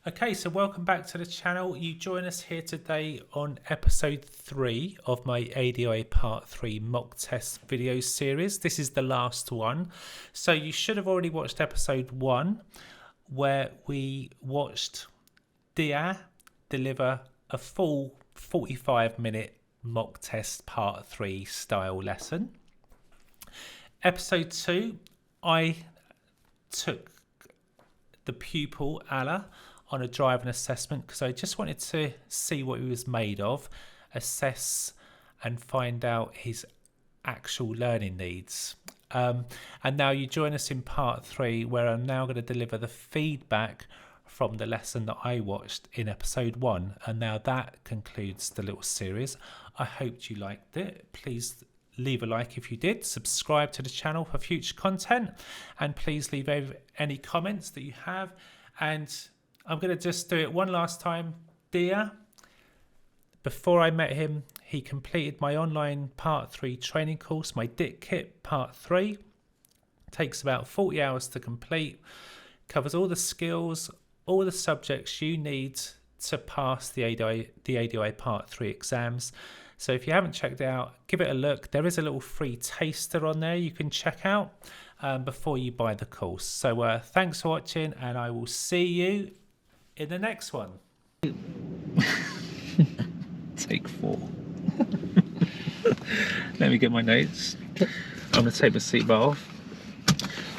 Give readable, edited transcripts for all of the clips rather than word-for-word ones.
Okay, so welcome back to the channel. You join us here today on episode 3 of my ADI Part 3 mock test video series. This is the last one. So you should have already watched episode 1 where we watched Dia deliver a full 45-minute mock test Part 3 style lesson. Episode 2, I took the pupil, Allah, on a driving assessment because I just wanted to see what he was made of, assess and find out his actual learning needs. And now you join us in part 3 where I'm now going to deliver the feedback from the lesson that I watched in episode 1, and now that concludes the little series. I hope you liked it. Please leave a like if you did, subscribe to the channel for future content, and please leave any comments that you have. And I'm going to just do it one last time. Dia, before I met him, he completed my online part 3 training course, my DIT kit part 3. Takes about 40 hours to complete, covers all the skills, all the subjects you need to pass the ADI part 3 exams. So if you haven't checked it out, give it a look. There is a little free taster on there you can check out before you buy the course. So thanks for watching, and I will see you in the next one. Take 4. Let me get my notes. I'm going to take my seatbelt off.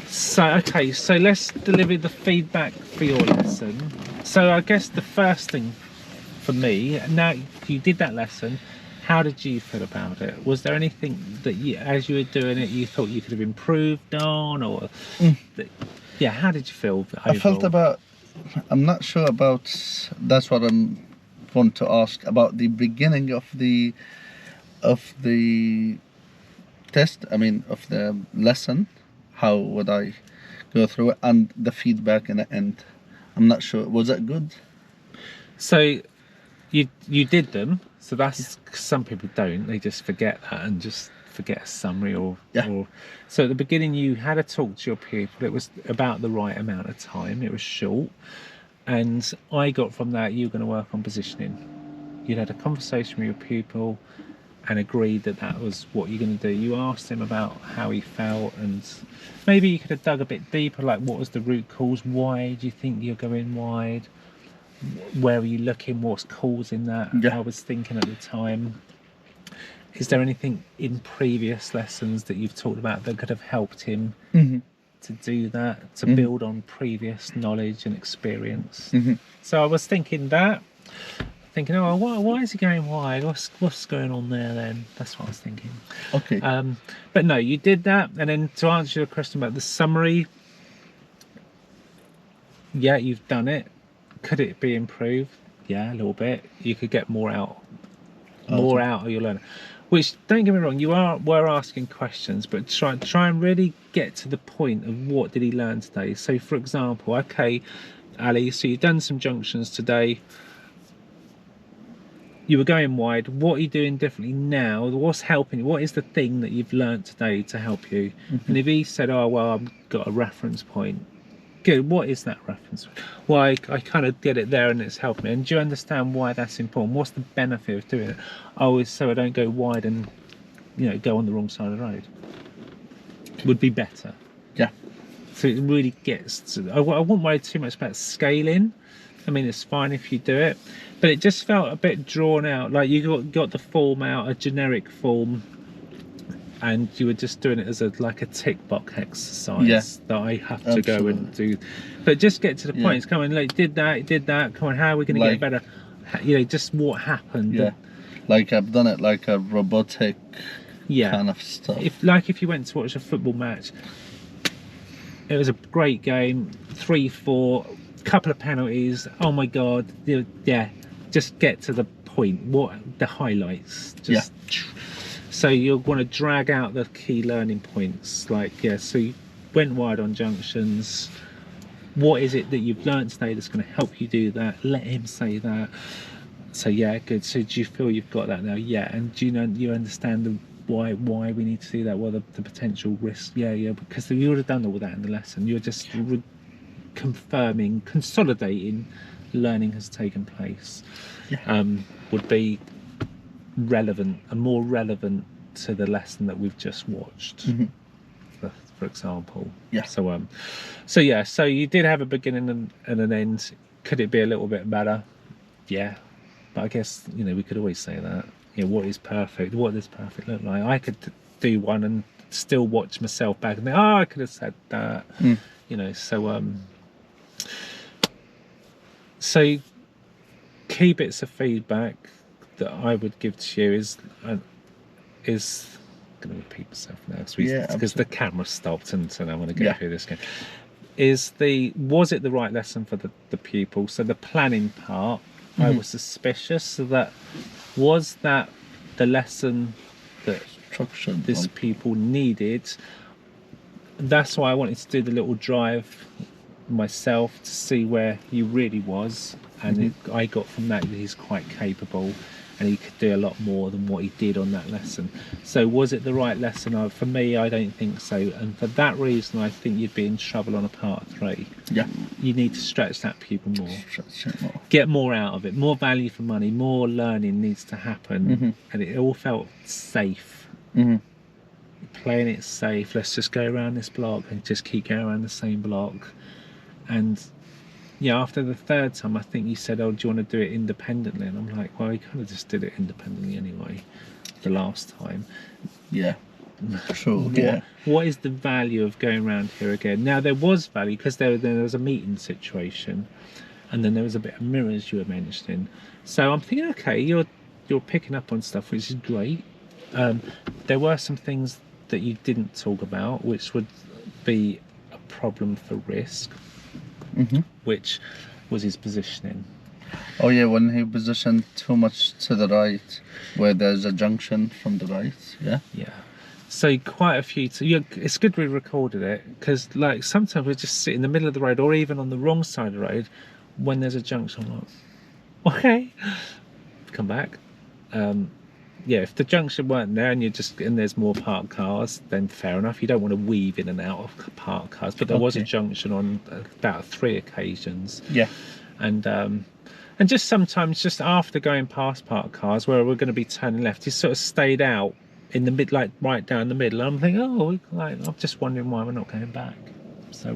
So, okay, so let's deliver the feedback for your lesson. So I guess the first thing for me, now you did that lesson, how did you feel about it? Was there anything that you, as you were doing it, you thought you could have improved on, or yeah, how did you feel overall? I felt about, I'm not sure about, that's what I'm want to ask about the beginning of the test, I mean of the lesson. How would I go through it, and the feedback in the end? I'm not sure. Was that good? So you did them, so that's, some people don't, they just forget that and just forget a summary or so at the beginning you had a talk to your pupil. It was about the right amount of time, it was short, and I got from that you were going to work on positioning. You'd had a conversation with your pupil and agreed that that was what you're going to do. You asked him about how he felt, and maybe you could have dug a bit deeper, like what was the root cause, why do you think you're going wide, where are you looking, what's causing that. I was thinking at the time. Is there anything in previous lessons that you've talked about that could have helped him to do that, to build on previous knowledge and experience? So I was thinking that, thinking, oh, why is he going wide? What's going on there then? That's what I was thinking. Okay. But no, you did that. And then to answer your question about the summary, yeah, you've done it. Could it be improved? Yeah, a little bit. You could get more out of your learner. Which, don't get me wrong, were asking questions, but try and really get to the point of what did he learn today. So, for example, okay, Ali, so you've done some junctions today. You were going wide. What are you doing differently now? What's helping you? What is the thing that you've learned today to help you? And if he said, oh, well, I've got a reference point. Good. What is that reference? Well, I kind of get it there and it's helped me. And do you understand why that's important? What's the benefit of doing it? Oh, it's so I don't go wide and, you know, go on the wrong side of the road. Would be better. Yeah. So it really gets to, I wouldn't worry too much about scaling. I mean, it's fine if you do it, but it just felt a bit drawn out. Like you got the form out, a generic form, and you were just doing it as like a tick box exercise that I have to go and do. But just get to the point. It's coming, like, did that. Come on, how are we going to get better? You know, just what happened. Yeah, like I've done it like a robotic kind of stuff. If you went to watch a football match, it was a great game, 3-4. Couple of penalties, oh my god, yeah, just get to the point, what the highlights, just so you'll want to drag out the key learning points, like so you went wide on junctions, what is it that you've learned today that's going to help you do that? Let him say that. So yeah, good. So do you feel you've got that now? Yeah. And do you know, you understand the why we need to do that, what the potential risks? Yeah, because you would have done all that in the lesson. You're just confirming, consolidating learning has taken place, Yeah. would be relevant and more relevant to the lesson that we've just watched, for example. Yeah. So yeah, so you did have a beginning and an end. Could it be a little bit better? Yeah, but I guess, you know, we could always say that. You know, what is perfect? What does perfect look like? I could do one and still watch myself back and think, oh, I could have said that. You know, so key bits of feedback that I would give to you is going to repeat myself now because the camera stopped, and so I want to go through this again. Was it the right lesson for the pupil? So the planning part, I was suspicious. So was that the lesson that this pupil needed? That's why I wanted to do the little drive myself to see where he really was, and I got from that he's quite capable and he could do a lot more than what he did on that lesson. So was it the right lesson? For me, I don't think so, and for that reason I think you'd be in trouble on a part 3. Yeah, you need to stretch that pupil more, get more out of it, more value for money, more learning needs to happen. And it all felt safe, playing it safe. Let's just go around this block and just keep going around the same block. And yeah, after the 3rd time, I think you said, oh, do you want to do it independently? And I'm like, well, you kind of just did it independently anyway the last time. Yeah, true. What is the value of going around here again? Now, there was value because there was a meeting situation, and then there was a bit of mirrors you were mentioning. So I'm thinking, okay, you're picking up on stuff, which is great. There were some things that you didn't talk about, which would be a problem for risk. Which was his positioning. Oh yeah, when he positioned too much to the right, where there's a junction from the right. Yeah. So quite a few. It's good we recorded it, because like sometimes we just sit in the middle of the road, or even on the wrong side of the road, when there's a junction. I'm like, okay, come back. Yeah, if the junction weren't there and there's more parked cars, then fair enough. You don't want to weave in and out of parked cars, but there was a junction on about 3 occasions. Yeah, and just sometimes, just after going past parked cars where we're going to be turning left, he sort of stayed out in the mid, like right down the middle. And I'm thinking, I'm just wondering why we're not going back. So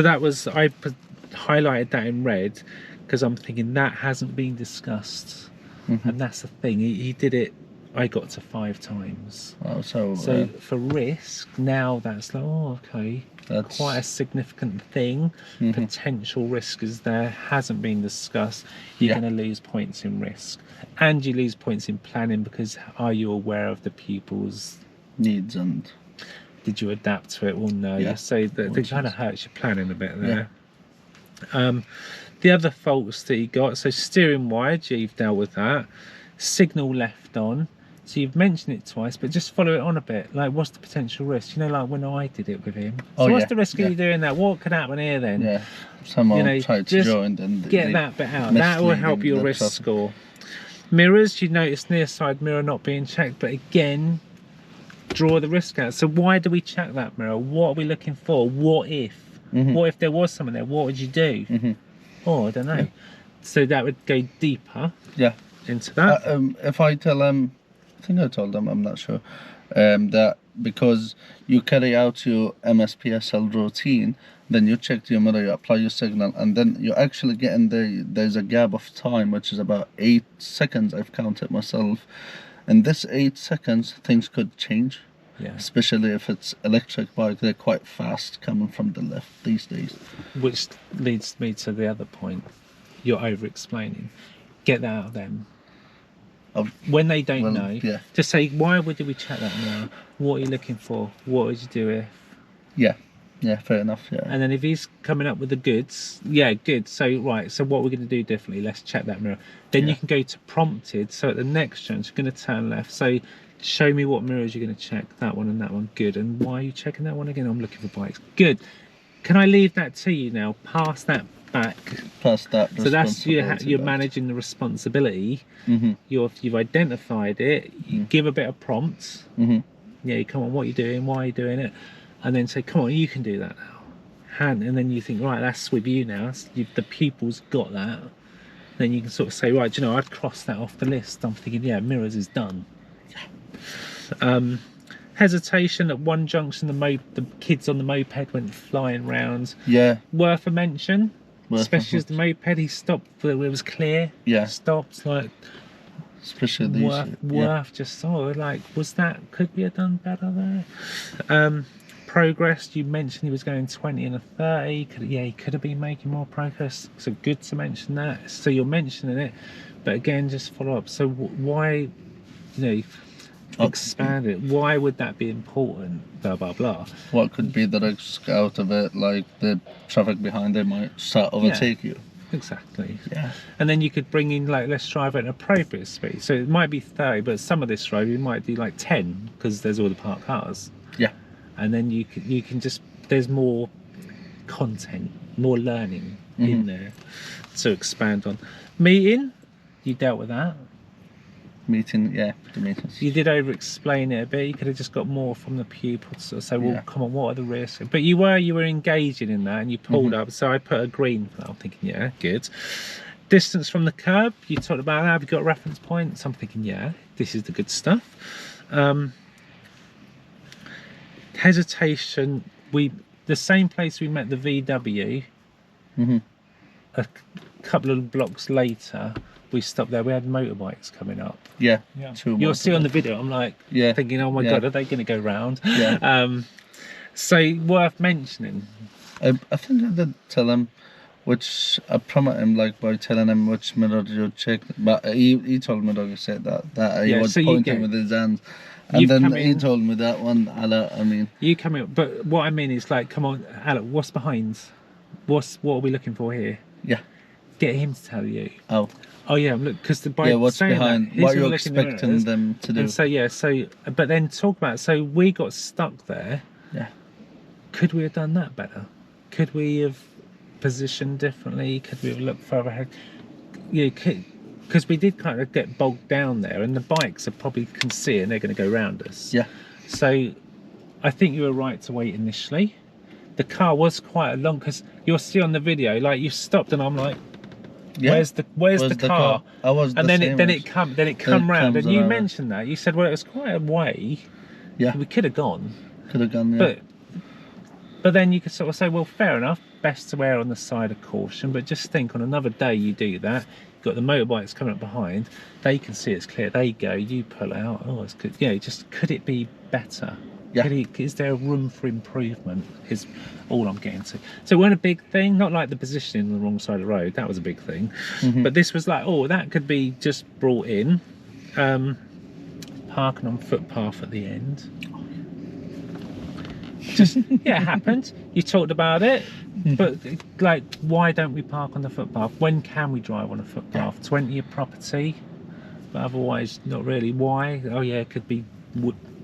that was, I highlighted that in red because I'm thinking that hasn't been discussed. And that's the thing, he did it, I got to 5 times. Oh, so for risk, now that's like, okay, that's quite a significant thing. Potential risk is there, hasn't been discussed. You're going to lose points in risk, and you lose points in planning, because are you aware of the pupils' needs and did you adapt to it? Well, no. So that kind of hurts your planning a bit there. The other faults that you got, so steering wide, you've dealt with that. Signal left on, so you've mentioned it twice, but just follow it on a bit. Like, what's the potential risk? You know, like when I did it with him. So what's the risk of you doing that? What could happen here then? Yeah, someone tried to join and get that bit out. That will help your risk score. Mirrors, you notice near side mirror not being checked, but again, draw the risk out. So why do we check that mirror? What are we looking for? What if? What if there was someone there? What would you do? Oh, I don't know. So that would go deeper into that. If I tell them, I think I told them, I'm not sure, that because you carry out your MSPSL routine, then you check your mirror, you apply your signal, and then you actually get in there, there's a gap of time, which is about 8 seconds, I've counted myself. In this 8 seconds, things could change. Especially if it's electric bike, they're quite fast coming from the left these days. Which leads me to the other point. You're over-explaining. Get that out of them. When they don't know, just say, why would we check that now? What are you looking for? What would you do if? Yeah, fair enough. And then if he's coming up with the goods, good. So right, so what we're going to do differently? Let's check that mirror. Then you can go to prompted. So at the next chance, you're going to turn left. So show me what mirrors you're going to check. That one and that one. Good. And why are you checking that one again? I'm looking for bikes. Good. Can I leave that to you now? Pass that back. Pass that. So that's you're managing the responsibility. You've identified it. You give a bit of prompts. Yeah, come on. What are you doing? Why are you doing it? And then say, come on, you can do that now. hand, and then you think, right, that's with you now. The pupil's got that. Then you can sort of say, right, do you know, I'd cross that off the list. I'm thinking, yeah, mirrors is done. Hesitation at one junction, the kids on the moped went flying round. Yeah. Worth a mention, especially as the moped, he stopped where it was clear. Yeah. Stopped, like, Especially these. worth just, like, was that, could we have done better there? Progress, you mentioned he was going 20 and a 30. He could have been making more progress, so good to mention that. So you're mentioning it, but again, just follow up. So why, expand it? Why would that be important? Blah blah blah. What could be the risk out of it? Like the traffic behind them might start overtake you. Exactly. Yeah. And then you could bring in, like, let's drive at an appropriate speed. So it might be 30, but some of this road you might do like 10 because there's all the parked cars. Yeah. And then you can just, there's more content, more learning in there to expand on. Meeting, you dealt with that. Meeting, yeah, the meetings. You did over explain it a bit. You could have just got more from the pupils to say, well, come on, what are the risks? But you were engaging in that, and you pulled up. So I put a green for that. I'm thinking, yeah, good. Distance from the curb, you talked about that. Have you got reference points? I'm thinking, yeah, this is the good stuff. Hesitation, the same place we met the VW, a couple of blocks later, we stopped there. We had motorbikes coming up. Yeah. You'll see on the video, I'm like thinking, oh my god, are they going to go round? So worth mentioning. I think I did tell him, which I promised him, like, by telling him which mirror you check, but he told me, like I said, that he was pointing with his hand. And then he told me that one, Alec, I mean. You come in, but what I mean is, like, come on, Alec, what's behind? What are we looking for here? Yeah. Get him to tell you. Oh yeah, look, because by what's saying behind, that, what you're expecting them to do. And so, but then talk about, so we got stuck there. Yeah. Could we have done that better? Could we have positioned differently? Could we have looked further ahead? Because we did kind of get bogged down there, and the bikes are probably can see and they're going to go round us. Yeah. So I think you were right to wait initially. The car was quite a long, because you'll see on the video, like, you stopped and I'm like, where's the car? I was, and then it come round, and you mentioned that. You said, well, it was quite a way. Yeah. We could have gone. Yeah. But then you could sort of say, well, fair enough, best to err on the side of caution, but just think, on another day you do that, you've got the motorbikes coming up behind, they can see it's clear, they go, you pull out, oh, it's good. Just could it be better? Yeah. Is there room for improvement, is all I'm getting to. So it wasn't a big thing, not like the positioning on the wrong side of the road, that was a big thing. But this was like, oh, that could be just brought in. Parking on footpath at the end. Just, it happened. You talked about it, but, like, why don't we park on the footpath? When can we drive on a footpath? 20 your property, but otherwise not really. Why? Oh yeah, it could be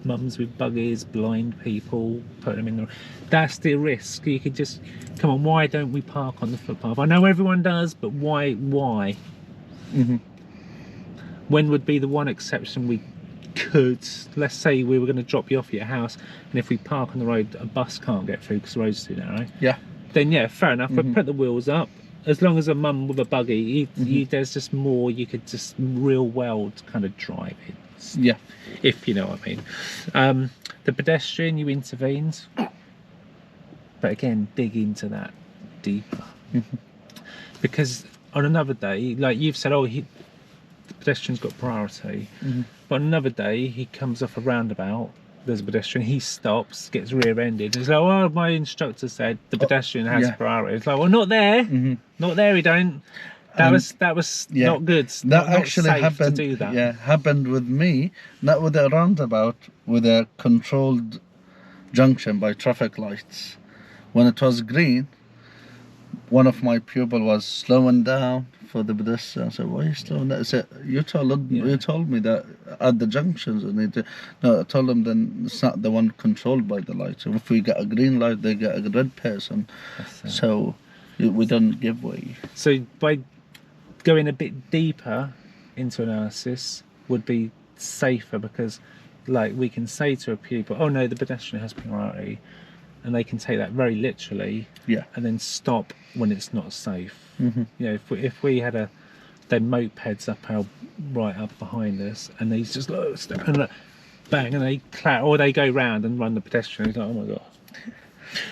mums with buggies, blind people, put them in the... That's the risk. You could just, come on, why don't we park on the footpath? I know everyone does, but why? When would be the one exception we could, let's say we were going to drop you off at your house, and if we park on the road, a bus can't get through because the road's too narrow. Yeah. Then fair enough, but put the wheels up. As long as a mum with a buggy, there's just more, you could just real well kind of drive it. Yeah. If you know what I mean. The pedestrian, you intervened. But again, dig into that deeper. Because on another day, like you've said, the pedestrian's got priority. But on another day, he comes off a roundabout, there's a pedestrian, he stops, gets rear-ended. It's like, well, my instructor said the pedestrian has priority. It's like, well, not there. Not there, he don't. That was not good. That not actually safe happened. To do that. Yeah, happened with me. Not with a roundabout, with a controlled junction by traffic lights. When it was green, one of my pupils was slowing down for the pedestrian. I said, "Why are you slowing down?" I said, "You told me that at the junctions." No, I told them then it's not the one controlled by the lights. So if we get a green light, they get a red person. So we don't give way. So by going a bit deeper into analysis would be safer, because, like, we can say to a pupil, oh no, the pedestrian has priority, and they can take that very literally, and then stop when it's not safe. You know, if we had the mopeds right up behind us, and they just and bang, and they clap, or they go round and run the pedestrian. It's like, oh my god.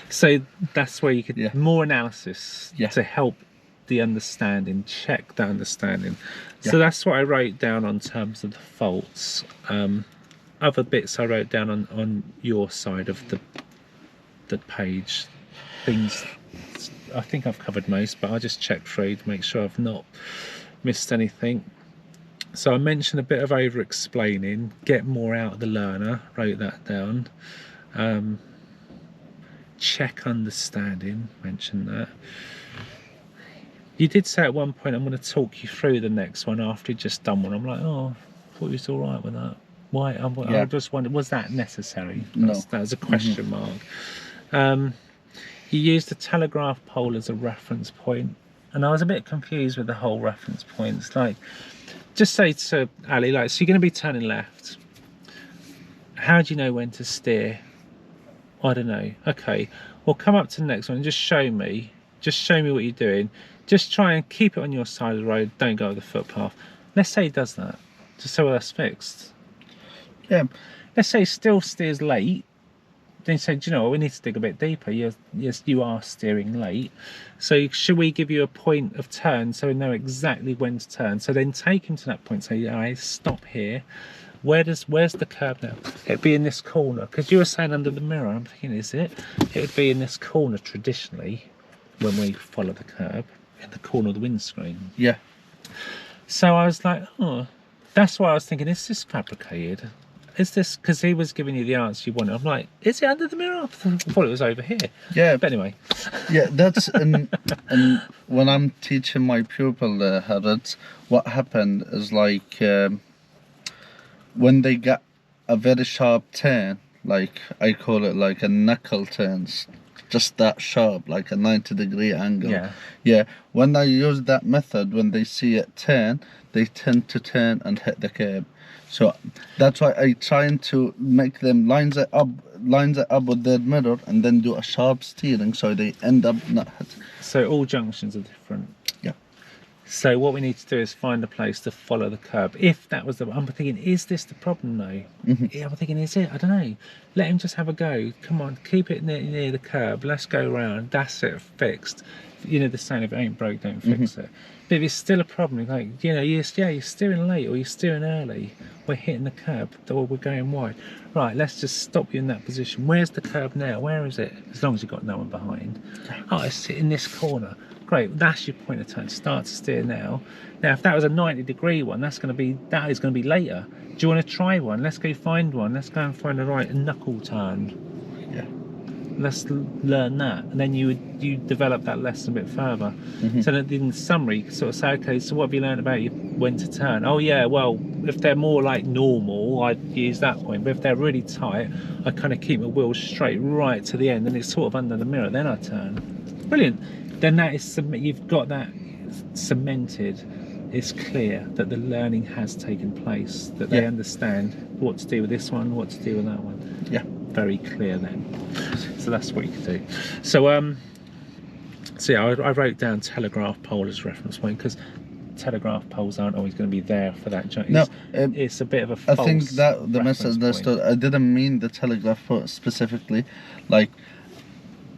So that's where you could more analysis to help the understanding, check the understanding. So that's what I wrote down on terms of the faults. Other bits I wrote down on your side of the page. Things I think I've covered most, but I'll just check through to make sure I've not missed anything. So I mentioned a bit of over explaining, get more out of the learner, wrote that down. Check understanding, mentioned that. You did say at one point, I'm going to talk you through the next one after you'd just done one. I'm like, oh, I thought you was all right with that. Why? I just wondered, was that necessary? No. That was a question mark. You used the telegraph pole as a reference point, and I was a bit confused with the whole reference points. Like, just say to Ali, like, so you're going to be turning left. How do you know when to steer? I don't know. Okay, well, come up to the next one and just show me. Just show me what you're doing. Just try and keep it on your side of the road. Don't go to the footpath. Let's say he does that. Just so that's fixed. Yeah. Let's say he still steers late. Then you say, do you know what, we need to dig a bit deeper. Yes, you are steering late. So should we give you a point of turn so we know exactly when to turn? So then take him to that point. Say, all right, stop here. Where's the curb now? It'd be in this corner. Because you were saying under the mirror. I'm thinking, is it? It would be in this corner traditionally when we follow the curb, in the corner of the windscreen. Yeah. So I was like, oh, that's why I was thinking, is this fabricated? Is this, because he was giving you the answer you wanted. I'm like, is it under the mirror? I thought it was over here. Yeah. But anyway. Yeah, that's, and when I'm teaching my pupil the Harrods, what happened is like, when they get a very sharp turn, like I call it like a knuckle turns, just that sharp, like a 90-degree angle. Yeah. When I use that method, when they see it turn, they tend to turn and hit the curb. So that's why I trying to make them lines it up with their mirror, and then do a sharp steering so they end up not hit. So all junctions are different. Yeah. So what we need to do is find a place to follow the curb. If that was I'm thinking, is this the problem though? Yeah, I'm thinking, is it? I don't know. Let him just have a go. Come on, keep it near the curb. Let's go around. That's it, fixed. You know the saying, if it ain't broke, don't fix it. But if it's still a problem, like, you know, you're steering late or you're steering early, we're hitting the curb or we're going wide. Right, let's just stop you in that position. Where's the curb now? Where is it? As long as you've got no one behind. Oh, it's in this corner. Great, that's your point of turn. Start to steer now. Now, if that was a 90-degree one, that is going to be later. Do you want to try one? Let's go find one. Let's go and find the right knuckle turn. Yeah. Let's learn that, and then you develop that lesson a bit further. So that in summary, you can sort of say, okay, so what have you learned about when to turn? Oh yeah, well, if they're more like normal, I'd use that point. But if they're really tight, I kind of keep my wheels straight right to the end, and it's sort of under the mirror. Then I turn. Brilliant. Then that is you've got that cemented. It's clear that the learning has taken place. That they understand what to do with this one, what to do with that one. Yeah. Very clear then. So that's what you can do. So yeah, I wrote down telegraph pole as reference point because telegraph poles aren't always going to be there for that joint. No, it's a bit of a false I think that the misunderstood. I didn't mean the telegraph pole specifically, like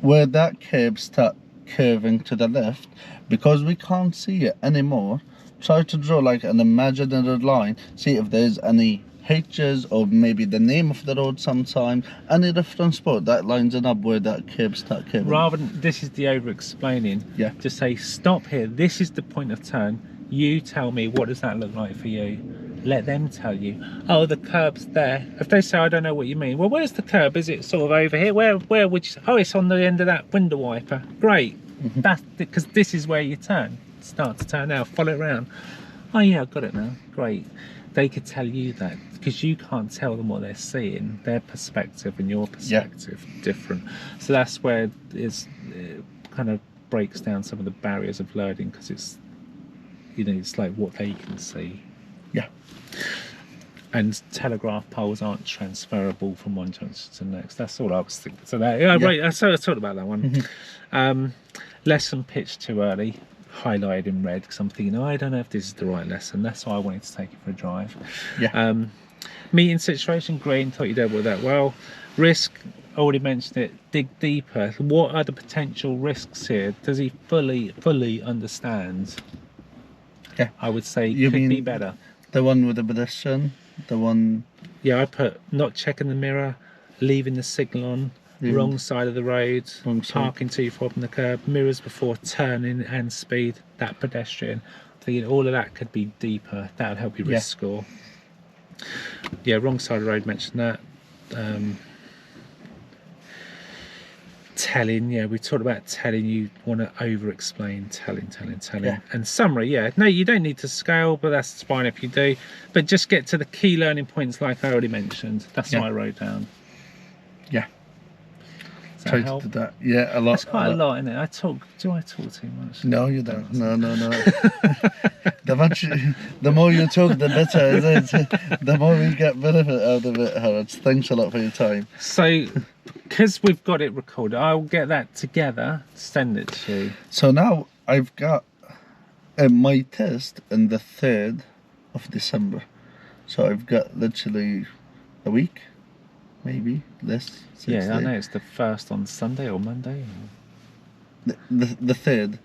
where that curb start curving to the left, because we can't see it anymore. Try to draw like an imaginary line, see if there's any H's or maybe the name of the road sometime, any reference point that lines it up where that curb start curving. Rather than, this is the over explaining, just say stop here, this is the point of turn, you tell me what does that look like for you. Let them tell you, oh, the curb's there. If they say, I don't know what you mean, well, where's the curb? Is it sort of over here? Where would you say? Oh, it's on the end of that window wiper. Great. That's because this is where you turn. Start to turn now, follow it around. Oh yeah, I've got it now. Great. They could tell you that because you can't tell them what they're seeing. Their perspective and your perspective different. So that's where it kind of breaks down some of the barriers of learning, because it's, you know, it's like what they can see. Yeah. and telegraph poles aren't transferable from one junction to the next. That's all I was thinking. So that, yeah, right. So I talked about that one. Lesson pitched too early, highlighted in red, because I'm thinking, oh, I don't know if this is the right lesson. That's why I wanted to take it for a drive. Yeah. Meeting situation, green, thought you dealt with that well. Risk, already mentioned it, dig deeper. What are the potential risks here? Does he fully understand? Yeah. I would say You could be mean better. the one with the pedestrian? The one... Yeah, I put not checking the mirror, leaving the signal on, wrong side of the road, parking too far from the curb, mirrors before turning and speed, that pedestrian. I'm thinking all of that could be deeper. That would help your risk score. Yeah, wrong side of the road, mentioned that. Telling, yeah, we talked about telling. You want to over explain, telling. And summary, yeah, no, you don't need to scale, but that's fine if you do, but just get to the key learning points like I already mentioned. That's what I wrote down. Try to do that. Yeah, a lot. That's quite a lot, isn't it? Do I talk too much? No, you don't. No. The more you talk, the better, isn't it? The more we get benefit out of it, Howard. Thanks a lot for your time. So, because we've got it recorded, I'll get that together, send it to you. So now I've got my test on the 3rd of December. So I've got literally a week, maybe less. Yeah, I know it's the 1st on Sunday or Monday. The 3rd.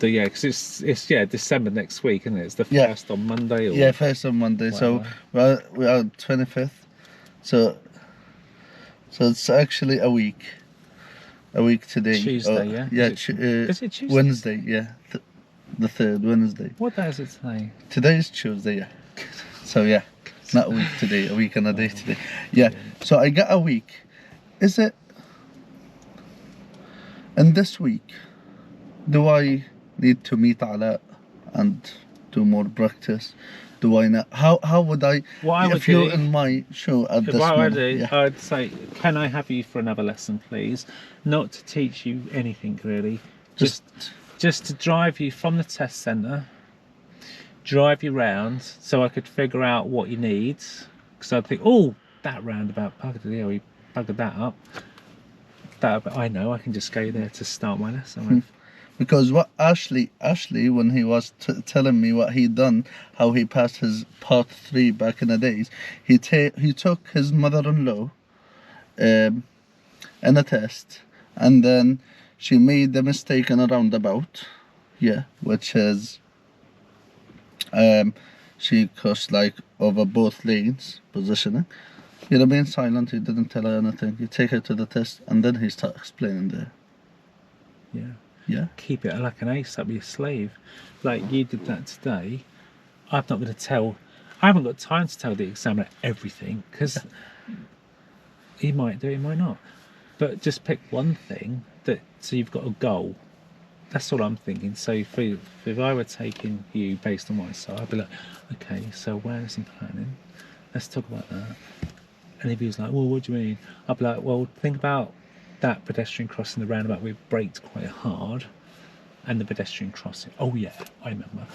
Yeah, because it's December next week, isn't it? It's the 1st on Monday. Or 1st on Monday. Whatever. So we are 25th. So it's actually a week. A week today. Tuesday, yeah. Yeah. Is it Tuesday? Wednesday, yeah. The 3rd, Wednesday. What day is it today? Today is Tuesday, yeah. So yeah, not a week today, a week and a day today. Yeah. So I got a week. Is it? And this week, do I need to meet Ala and do more practice? Do I not? How would I? What I would if you're do, in my show at this what I would moment, do, I'd say, can I have you for another lesson, please? Not to teach you anything really, just to drive you from the test centre, drive you round, so I could figure out what you need. Because I'd think, oh, that roundabout, we buggered that up. That I know, I can just go there to start my lesson with. Because what Ashley, when he was telling me what he'd done, how he passed his part 3 back in the days, he took his mother-in-law in a test, and then she made the mistake in a roundabout, which is she crossed like over both lanes positioning. He'd have been silent, he didn't tell her anything. You take her to the test, and then he started explaining there. Yeah. Keep it like an ace, that'd be a slave. Like you did that today. I haven't got time to tell the examiner everything, because he might do, he might not. But just pick one thing so you've got a goal. That's all I'm thinking. So if I were taking you based on what I saw, I'd be like, okay, so awareness and planning, let's talk about that. And if he was like, well, what do you mean? I'd be like, well, think about that pedestrian crossing the roundabout. We braked quite hard, and the pedestrian crossing. Oh yeah, I remember.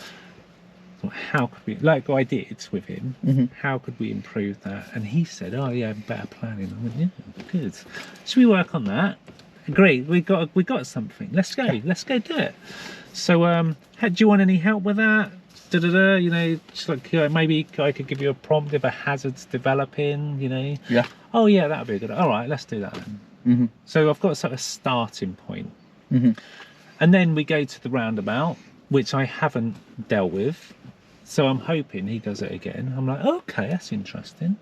So how could we, like I did with him, how could we improve that? And he said, oh yeah, better planning. I went, yeah, good. Should we work on that? Great, we got something. Let's go do it. So do you want any help with that? You know, just like maybe I could give you a prompt if a hazard's developing, you know. Oh yeah, that'd be a good. All right, let's do that then. So I've got sort of a starting point, and then we go to the roundabout, which I haven't dealt with, so I'm hoping he does it again. I'm like, okay, that's interesting.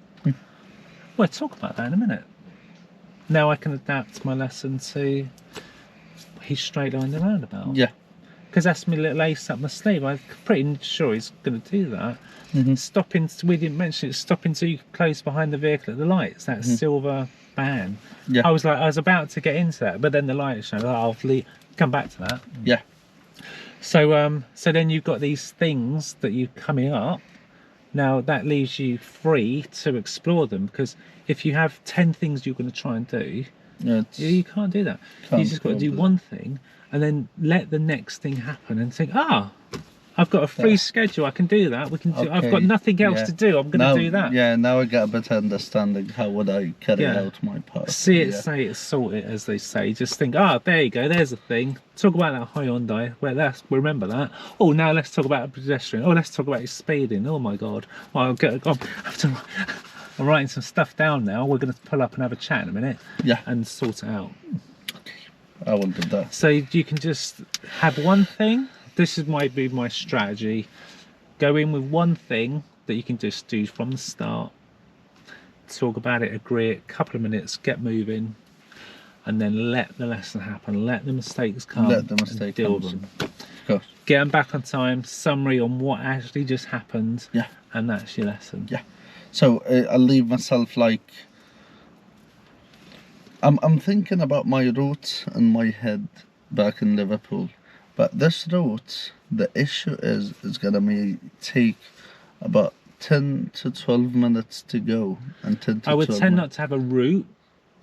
We'll talk about that in a minute. Now I can adapt my lesson to he's straight line the roundabout. Because that's my little ace up my sleeve. I'm pretty sure he's going to do that. Stopping, we didn't mention it, stopping too close behind the vehicle at the lights, that silver band. I was about to get into that, but then the light showed. I'll come back to that. So then you've got these things that you're coming up. Now that leaves you free to explore them, because if you have 10 things you're going to try and do, you can't do that. You just got to do one thing and then let the next thing happen and think, I've got a free schedule. I can do that. We can. Do, I've got Okay, nothing else yeah. to do. I'm going to do that. Yeah, now I get a better understanding how would I carry out my part. See it, say it, sort it, as they say. Just think, there you go. There's a thing. Talk about that Hyundai. Well, remember that. Oh, now let's talk about a pedestrian. Oh, let's talk about his speeding. Oh my God. Well, I'm writing some stuff down now. We're going to pull up and have a chat in a minute. Yeah. And sort it out. I will do that. So you can just have one thing. This might be my strategy. Go in with one thing that you can just do from the start. Talk about it, agree it, couple of minutes, get moving, and then let the lesson happen. Let the mistakes come. Let the mistake deal come. them. Of course. Get them back on time. Summary on what actually just happened. Yeah. And that's your lesson. Yeah. So I'll leave myself like. I'm thinking about my route in my head back in Liverpool, but this route, the issue is gonna take about 10 to 12 minutes to go, and 10 to I would 12 tend minutes. not to have a route.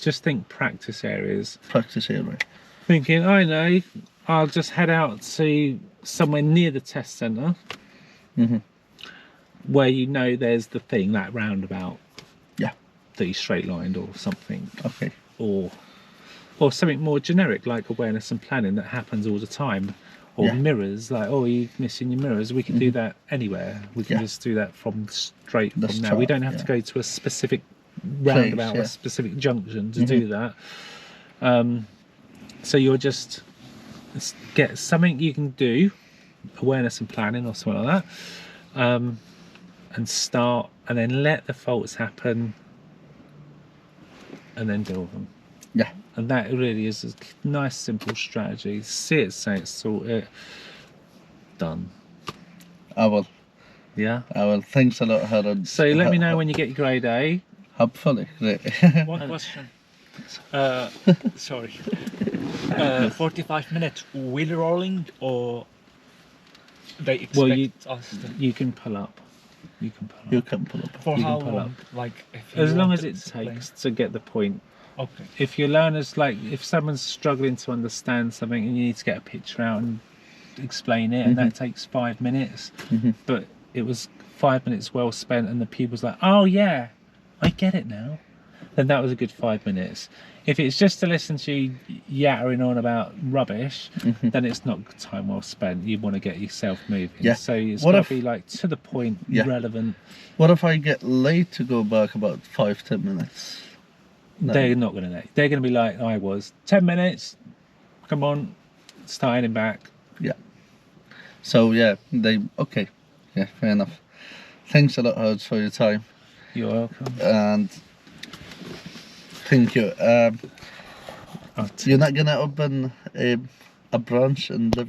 Just think practice areas. Practice area. Thinking, I know, I'll just head out to somewhere near the test centre, where you know there's the thing, that roundabout. Yeah. That you straight lined or something. Okay. Or something more generic like awareness and planning that happens all the time, or mirrors, like you're missing your mirrors. We can do that anywhere. We can just do that from straight from now. We don't have to go to a specific roundabout or a specific junction to do that. So you're just get something you can do, awareness and planning or something like that, and start, and then let the faults happen, and then deal with them. Yeah. And that really is a nice, simple strategy. See it, say it, sort it. Done. I will. Yeah. I will. Thanks a lot, Harold. So let me know when you get your grade A. Hopefully. One question. Sorry. 45 minutes wheel rolling, or they expect us to... you can pull up. You can pull up. You can pull up. For you how can pull long? Like, if as you long want as to it explain. takes to get the point. Okay. If your learners, like, if someone's struggling to understand something and you need to get a picture out and explain it, and that takes 5 minutes, but it was 5 minutes well spent, and the pupil's like, oh yeah, I get it now, then that was a good 5 minutes. If it's just to listen to you yattering on about rubbish, then it's not time well spent. You want to get yourself moving. Yeah. So it's got to be like to the point, relevant. What if I get late to go back about 5-10 minutes? No. They're not going to. They're going to be like I was. 10 minutes. Come on, starting him back. Yeah. So yeah, okay. Yeah, fair enough. Thanks a lot, Harold, for your time. You're welcome. And thank you. You're not gonna open a branch in Liverpool?